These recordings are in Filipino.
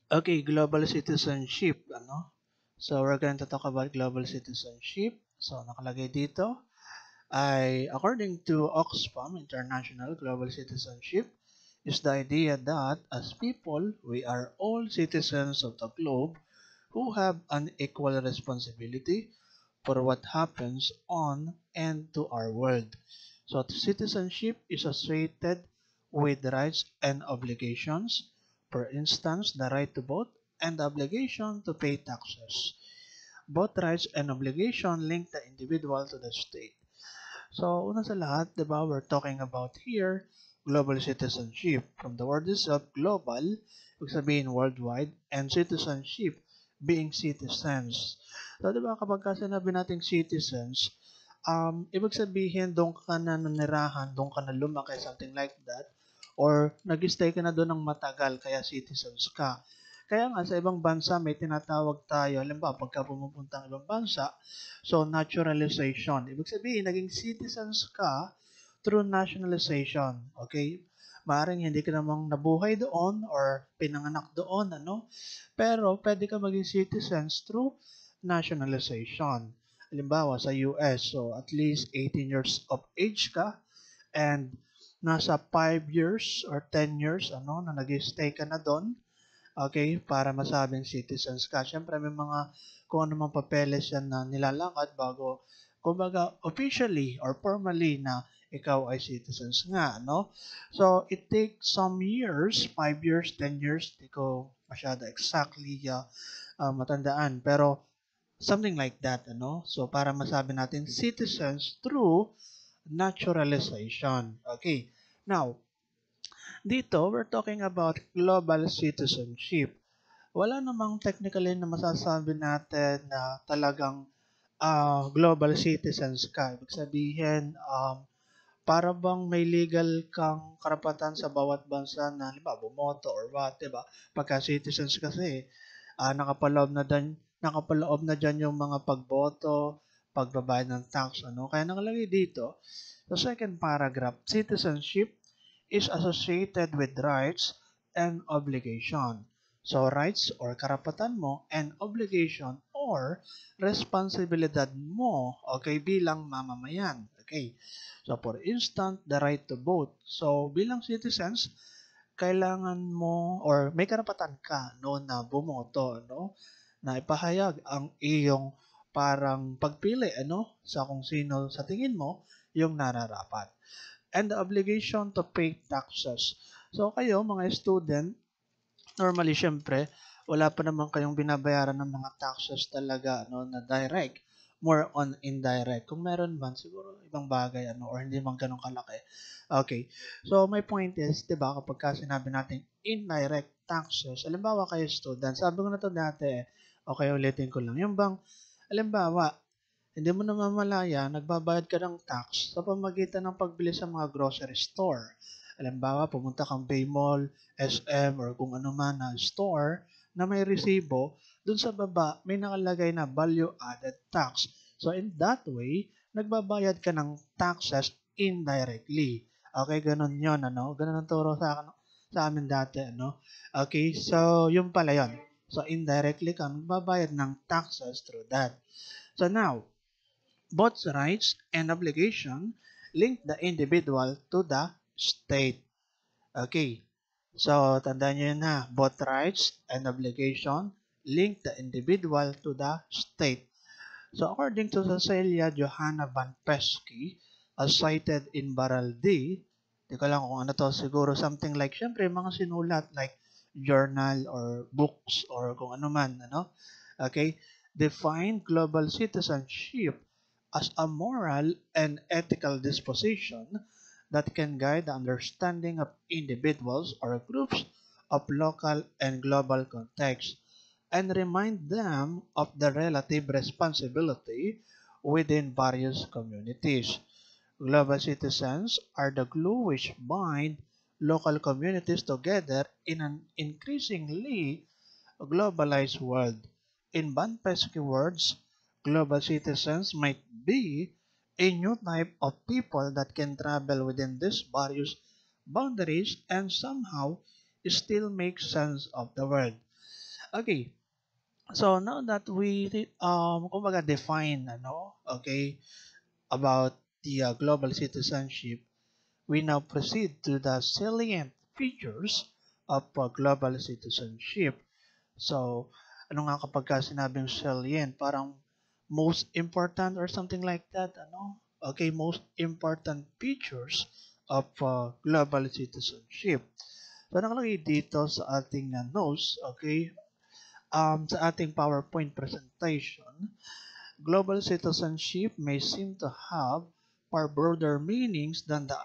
Okay, global citizenship, ano? So, we're going to talk about global citizenship. So, nakalagay dito ay according to Oxfam International Global Citizenship is the idea that as people, we are all citizens of the globe who have an equal responsibility for what happens on and to our world. So citizenship is associated with rights and obligations. For instance, the right to vote and the obligation to pay taxes. Both rights and obligation link the individual to the state. So, una sa lahat, di ba, we're talking about here global citizenship. From the word itself, global, ibig sabihin worldwide, and citizenship, being citizens. So, di ba, kapag ka sinabi nating citizens, ibig sabihin doon ka na nanirahan, doon ka na lumaki, something like that, or nag-stay ka na doon ng matagal, kaya citizens ka. Kaya nga sa ibang bansa may tinatawag tayo, halimbawa pagka pumupunta ng ibang bansa, so naturalization. Ibig sabihin, naging citizens ka through nationalization. Okay? Maaring hindi ka namang nabuhay doon or pinanganak doon, ano? Pero pwede ka maging citizens through nationalization. Halimbawa sa US, so at least 18 years of age ka and nasa 5 years or 10 years ano na nag-stay ka na doon. Okay, para masabing citizens ka. Siyempre may mga kung ano mang papeles yan na nilalakad bago kumbaga officially or formally na ikaw ay citizens nga, no? So, it takes some years, 5 years, 10 years, hindi ko masyado exactly matandaan. Pero, something like that, ano? So, para masabi natin citizens through naturalization. Okay. Now, dito, we're talking about global citizenship. Wala namang technically na masasabi natin na talagang global citizens ka. Ibig sabihin, para bang may legal kang karapatan sa bawat bansa na halimbawa bumoto or what, 'di ba? Pagka citizens kasi nakapaloob na diyan yung mga pagboto, pagbabayad ng tax, ano. Kaya nakalagay dito sa second paragraph, citizenship is associated with rights and obligation. So, rights or karapatan mo and obligation or responsibilidad mo, okay, bilang mamamayan. Okay. So, for instance, the right to vote. So, bilang citizens, kailangan mo or may karapatan ka no na bumoto, no? Na ipahayag ang iyong parang pagpili ano sa kung sino sa tingin mo yung nararapat and the obligation to pay taxes. So kayo mga student, normally syempre, wala pa naman kayong binabayaran ng mga taxes talaga no, na direct. More on indirect. Kung meron man, siguro ibang bagay ano, or hindi man ganun kalaki. Okay. So my point is, di ba, kapag ka sinabi natin indirect taxes, alimbawa kayo student, sabi ko na to dati, okay, ulitin ko lang. Yung bang, alimbawa, hindi mo namamalaya, nagbabayad ka ng tax sa pamagitan ng pagbili sa mga grocery store. Halimbawa, pumunta kang Paymall, SM, or kung ano man na store na may resibo, dun sa baba may nakalagay na value-added tax. So in that way, nagbabayad ka ng taxes indirectly. Okay, ganun yon ano? Ganun ang turo sa amin dati, ano? Okay, so yung pala yon. So indirectly ka nagbabayad ng taxes through that. So now, both rights and obligation link the individual to the state. Okay. So, tandaan nyo yun ha. Both rights and obligation link the individual to the state. So, according to Cecilia Johanna Van Pesky, as cited in Barrel D, di ko lang kung ano to, siguro something like, syempre, mga sinulat like journal or books or kung ano man, ano? Okay? Define global citizenship as a moral and ethical disposition that can guide the understanding of individuals or groups of local and global context and remind them of the relative responsibility within various communities. Global citizens are the glue which bind local communities together in an increasingly globalized world. In Van Pesky words, global citizens might be a new type of people that can travel within these various boundaries and somehow still make sense of the world. Okay. So now that we kumbaga define okay, about the global citizenship, we now proceed to the salient features of global citizenship. So, ano nga kapag ka sinabing salient, parang most important or something like that, ano? Okay, most important features of global citizenship. So, nakalagay dito sa ating notes, okay, sa ating PowerPoint presentation, global citizenship may seem to have far broader meanings than the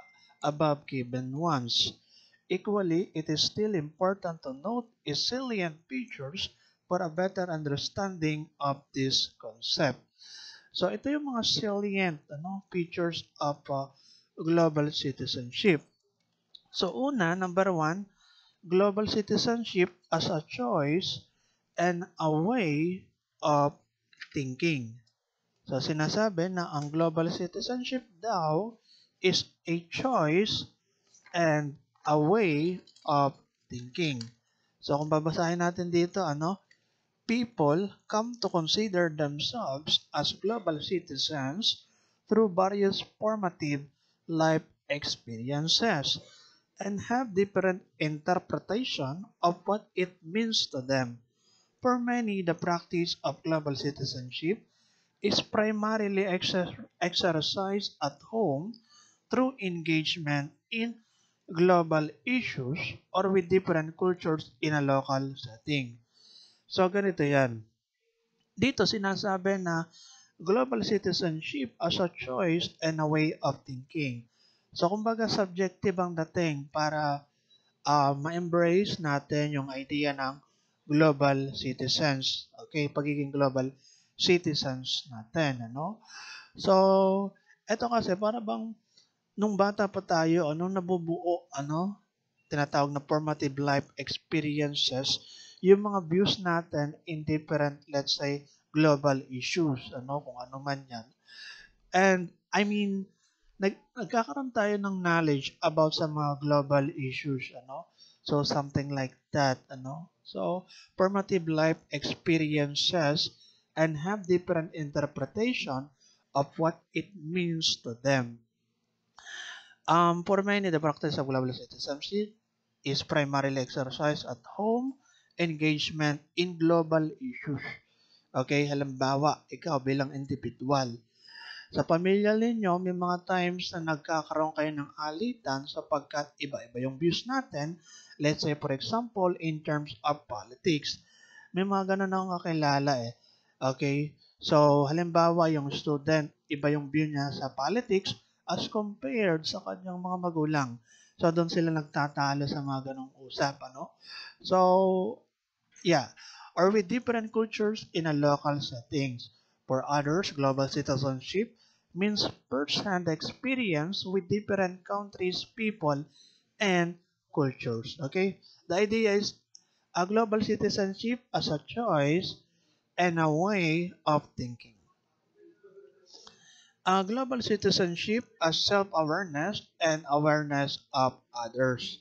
above given ones. Equally, it is still important to note its salient features for a better understanding of this concept. So, ito yung mga salient features of global citizenship. So, una, number one, global citizenship as a choice and a way of thinking. So sinasabi na ang global citizenship daw is a choice and a way of thinking. So kung babasahin natin dito, people come to consider themselves as global citizens through various formative life experiences and have different interpretation of what it means to them. For many, the practice of global citizenship is primarily exercised at home through engagement in global issues or with different cultures in a local setting. So, ganito yan. Dito sinasabi na global citizenship as a choice and a way of thinking. So, kumbaga subjective ang dating para ma-embrace natin yung idea ng global citizens. Okay, pagiging global citizens natin, So, eto kasi para bang nung bata pa tayo, nabubuo, tinatawag na formative life experiences, yung mga views natin in different, let's say, global issues, kung ano man yan. And, I mean, nagkakaroon tayo ng knowledge about sa mga global issues, So, something like that, So, formative life experiences and have different interpretation of what it means to them. For many, the practice of global citizenship is primarily exercised at home, engagement in global issues. Okay, halimbawa, ikaw bilang individual. Sa pamilya ninyo, may mga times na nagkakaroon kayo ng alitan sapagkat iba-iba yung views natin. Let's say, for example, in terms of politics. May mga ganun akong kakilala eh. Okay? So, halimbawa, yung student, iba yung view niya sa politics as compared sa kanyang mga magulang. So, doon sila nagtatalo sa mga ganong usap, So, yeah. Or with different cultures in a local settings. For others, global citizenship means first-hand experience with different countries, people, and cultures. Okay? The idea is a global citizenship as a choice and a way of thinking. A global citizenship as self-awareness and awareness of others.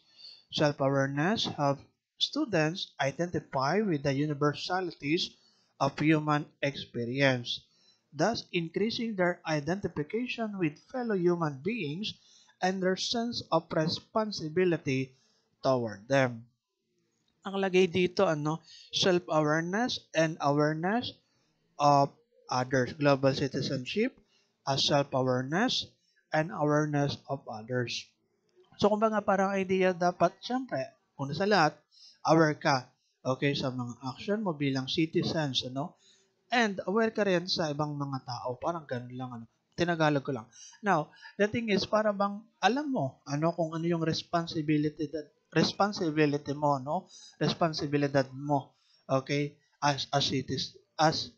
Self-awareness helps students identify with the universalities of human experience, thus increasing their identification with fellow human beings and their sense of responsibility toward them. Ang lagay dito, self-awareness and awareness of others. Global citizenship as self-awareness and awareness of others. So, kumbaga parang idea dapat, syempre, una sa lahat, aware ka, okay, sa mga action mo bilang citizens, And aware ka rin sa ibang mga tao. Parang ganun lang, Tinagalog ko lang. Now, the thing is, para bang alam mo, kung ano yung responsibility mo, Responsibilidad mo, okay, as a citizens,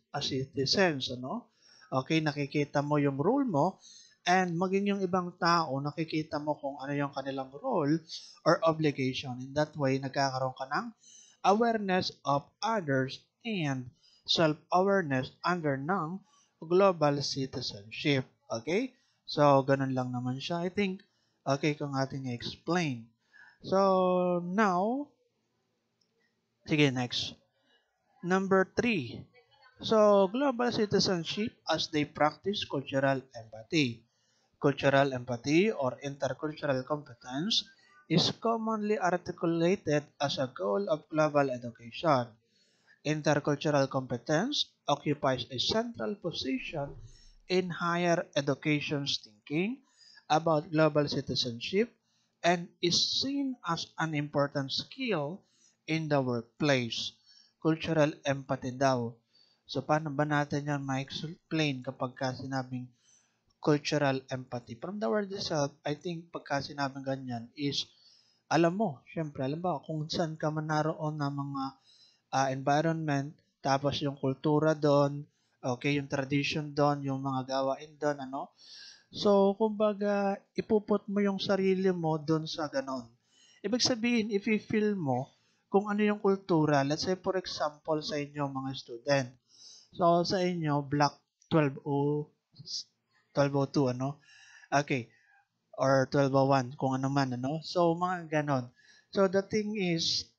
Okay, nakikita mo yung role mo and maging yung ibang tao, nakikita mo kung ano yung kanilang role or obligation. In that way, nagkakaroon ka ng awareness of others and self-awareness under ng global citizenship. Okay? So, ganun lang naman siya. I think, okay kung ating explain. So, now, sige, next. Number three, so global citizenship as they practice cultural empathy. Cultural empathy or intercultural competence is commonly articulated as a goal of global education. Intercultural competence occupies a central position in higher education's thinking about global citizenship and is seen as an important skill in the workplace. Cultural empathy daw. So, paano ba natin yan ma-explain kapag ka sinabing cultural empathy? From the word itself, I think pagka sinabing ganyan is, alam mo, syempre, alam ba, kung saan ka man naroon na mga environment, tapos yung kultura doon, okay, yung tradition doon, yung mga gawain doon, ano. So, kumbaga, ipuput mo yung sarili mo doon sa ganon. Ibig sabihin, if i-feel mo kung ano yung kultura, let's say for example sa inyo mga student. So, sa inyo, Block 1202, ano? Okay, or 1201, kung ano man, ano? So, mga ganon. So, the thing is,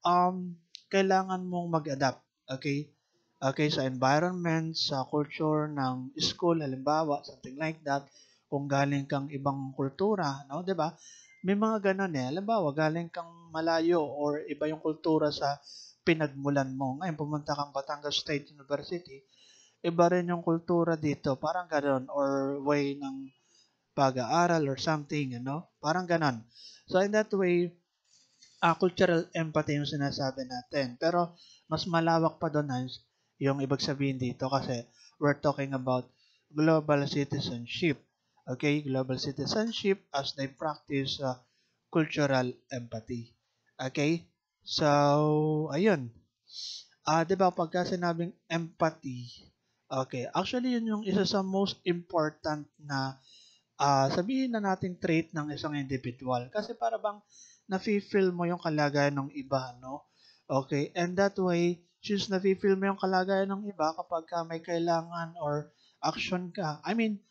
kailangan mong mag-adapt, okay? Okay, sa environment, sa culture ng school, halimbawa, something like that, kung galing kang ibang kultura, no, 'di ba? May mga ganun eh. Halimbawa, galing kang malayo or iba yung kultura sa pinagmulan mo. Ngayon, pumunta kang Batangas State University, iba rin yung kultura dito. Parang ganun, or way ng pag-aaral or something, Parang ganun. So, in that way, cultural empathy yung sinasabi natin. Pero mas malawak pa doon Hans, yung ibig sabihin dito kasi we're talking about global citizenship. Okay, global citizenship as they practice cultural empathy. Okay? So, ayun. 'Di ba pagka sinabing empathy, okay, actually yun yung isa sa most important na sabihin na nating trait ng isang individual. Kasi para bang nafi-feel mo yung kalagayan ng iba, no? Okay, and that way, since nafi-feel mo yung kalagayan ng iba kapag ka may kailangan or action ka, I mean,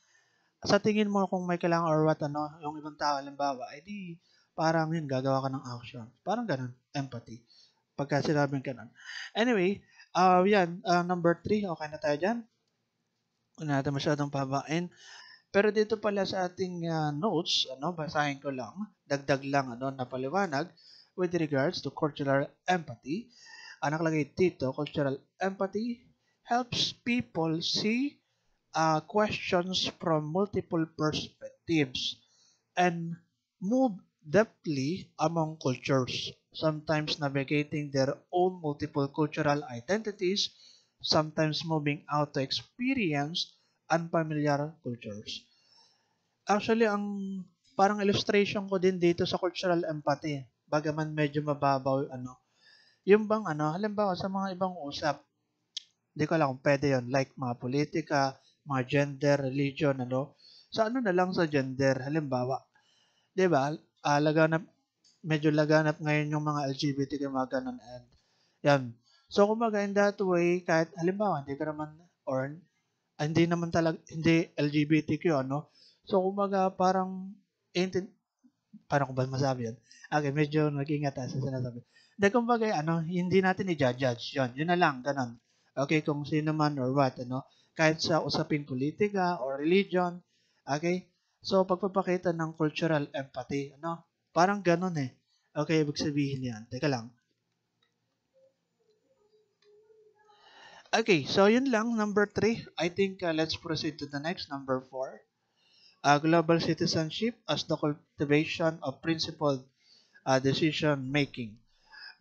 sa tingin mo kung may kailangan or what, yung ibang tao, halimbawa, di, parang yun, gagawa ka ng action. Parang ganun, empathy. Pagka sinabing ganun. Anyway, yan, number three, okay na tayo dyan? Huwag na natin masyadong pabain. Pero dito pala sa ating notes, basahin ko lang, dagdag lang na paliwanag with regards to cultural empathy. Ang nakalagay dito, cultural empathy helps people see questions from multiple perspectives and move depthly among cultures, sometimes navigating their own multiple cultural identities, sometimes moving out to experience unfamiliar cultures. Actually, ang parang illustration ko din dito sa cultural empathy, bagaman medyo mababaw, yung bang, halimbawa sa mga ibang usap, hindi ko alam kung pwede yun, like mga politika, mga gender, religion, sa na lang sa gender, halimbawa, di ba, laganap, medyo laganap ngayon yung mga LGBTQ, mga ganun, and yan. So, kumbaga, in that way, kahit, halimbawa, hindi ka naman, or hindi naman talaga, hindi LGBTQ, So, kumbaga, parang, paano ko ba masabi yan? Okay, medyo nag-ingat sa sinasabi. Hindi, kumbaga, hindi natin i-judge yun. Yun na lang, ganun. Okay, kung sino man or what, kahit sa usaping politika or religion, okay? So, pagpapakita ng cultural empathy, Parang ganun eh. Okay, ibig sabihin yan. Teka lang. Okay, so yun lang, number three. I think let's proceed to the next, number four. Global citizenship as the cultivation of principled decision making.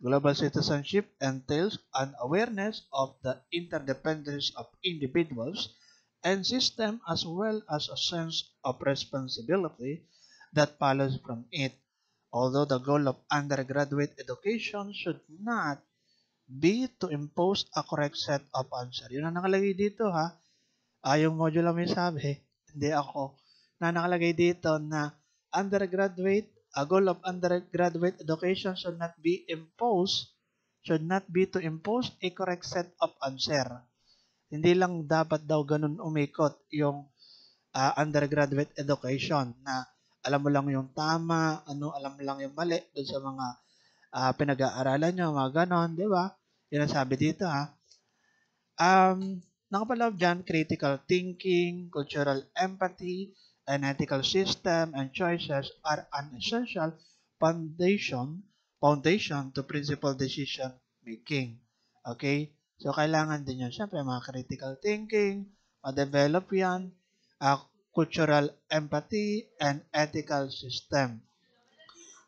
Global citizenship entails an awareness of the interdependence of individuals and systems as well as a sense of responsibility that follows from it. Although the goal of undergraduate education should not be to impose a correct set of answers. Yun ang nakalagay dito ha. Yung module lang may sabi, hindi ako, na nakalagay dito na undergraduate, a goal of undergraduate education should not be to impose a correct set of answer. Hindi lang dapat daw ganun umikot yung undergraduate education na alam mo lang yung tama, alam mo lang yung mali doon sa mga pinag-aaralan nyo, mga ganon, di ba? Yun ang sabi dito ha. Nakapaloob dyan, critical thinking, cultural empathy, an ethical system, and choices are an essential foundation foundation to principled decision making. Okay? So, kailangan din yun. Siyempre, mga critical thinking, ma-develop yan, cultural empathy, and ethical system.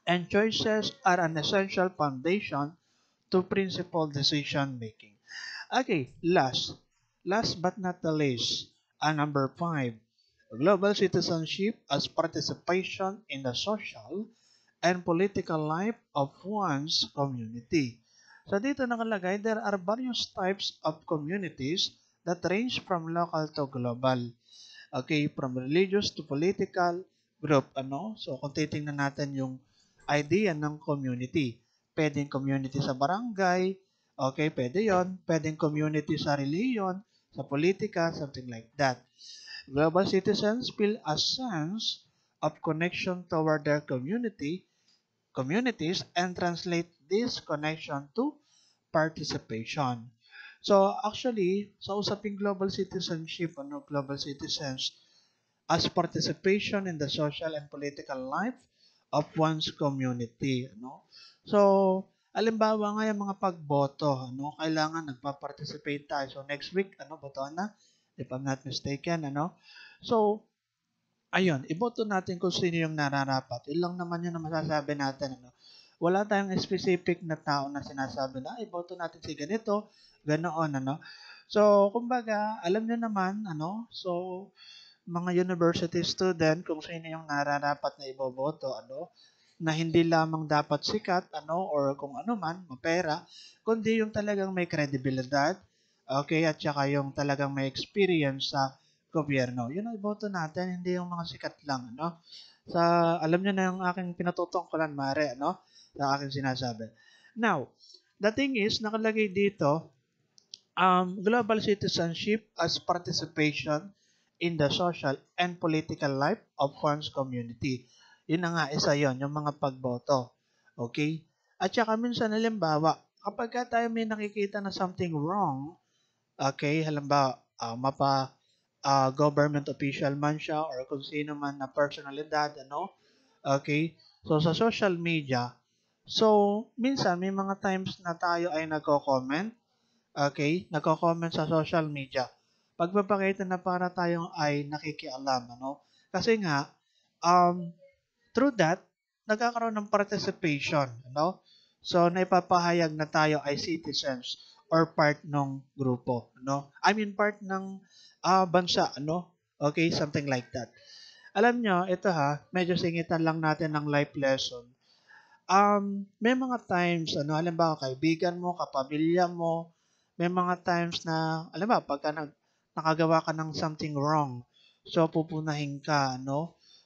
And choices are an essential foundation to principled decision making. Okay, last but not the least, number 5, global citizenship as participation in the social and political life of one's community. So dito nakalagay, there are various types of communities that range from local to global. Okay, from religious to political group, ano? So kung titingnan natin yung idea ng community, pwedeng community sa barangay, okay, pwede yon, pwedeng community sa reliyon, sa politika, something like that. Global citizens feel a sense of connection toward their communities and translate this connection to participation. So actually, sa usaping global citizenship, global citizens as participation in the social and political life of one's community, So, alimbawa nga yung mga pagboto, kailangan nagpa-participate tayo. So, next week, botohan na, if I'm not mistaken, So, ayun, iboto natin kung sino yung nararapat. Yun lang naman yun na masasabi natin, Wala tayong specific na tao na sinasabi na, iboto natin si ganito, ganoon, So, kumbaga, alam nyo naman, So, mga university student, kung sino yung nararapat na iboboto, na hindi lamang dapat sikat, or kung ano man, mapera, kundi yung talagang may kredibilidad, okay, at saka yung talagang may experience sa gobyerno. Yun ang iboto natin, hindi yung mga sikat lang, Sa, alam nyo na yung aking pinatutungkulan, mare, Sa aking sinasabi. Now, the thing is, nakalagay dito, global citizenship as participation in the social and political life of one's community. Yun na nga, isa yon, yung mga pagboto. Okay? At saka minsan, halimbawa, kapag tayo may nakikita na something wrong, okay, halimbawa, government official man siya or kung sino man na personalidad, okay, so sa social media, so minsan may mga times na tayo ay nagko-comment, okay, nagko-comment sa social media. Pagpapakita na para tayong ay nakikialam, Kasi nga, um, through that, nagkakaroon ng participation, So, naipapahayag na tayo ay citizens or part ng grupo, I mean, part ng bansa, Okay, something like that. Alam nyo, ito medyo singitan lang natin ng life lesson. May mga times, halimbawa kaibigan mo, kapamilya mo, may mga times na, alam ba, pagka nakagawa ka ng something wrong, so pupunahin ka,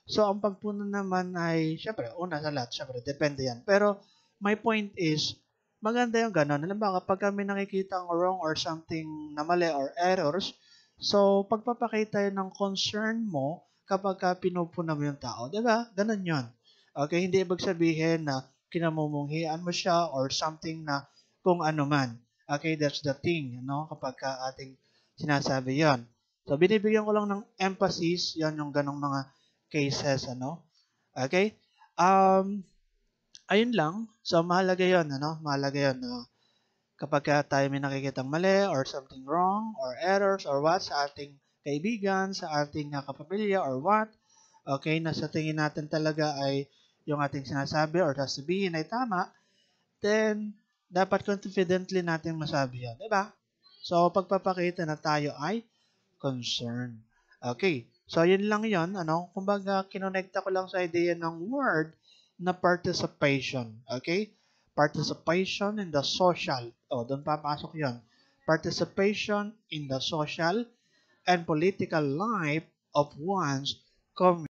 So, ang pagpuna naman ay, syempre, una sa lahat, syempre, depende yan. Pero, my point is, maganda yung gano'n. Alam ba, kapag kami nakikita ang wrong or something na mali or errors, so, pagpapakita yun ng concern mo kapag ka pinupuna mo yung tao. Diba? Ganun yun. Okay, hindi ibig sabihin na kinamumunghian mo siya or something na kung ano man. Okay, that's the thing, kapag ka ating sinasabi yon. So, binibigyan ko lang ng emphasis, yon yung ganong mga cases, Okay? Ayun lang. So, mahalaga yon, Mahalaga yon, kapag ka tayo may nakikitang mali or something wrong or errors or what sa ating kaibigan, sa ating kapamilya or what, okay, na sa tingin natin talaga ay yung ating sinasabi or sasabihin ay tama, then dapat confidently natin masabi yan, di ba? So, pagpapakita na tayo ay concerned. Okay, so yun lang yon, kumbaga kinonekta ko lang sa idea ng word na participation, okay? Participation in the social, doon papasok yon. Participation in the social and political life of one's community.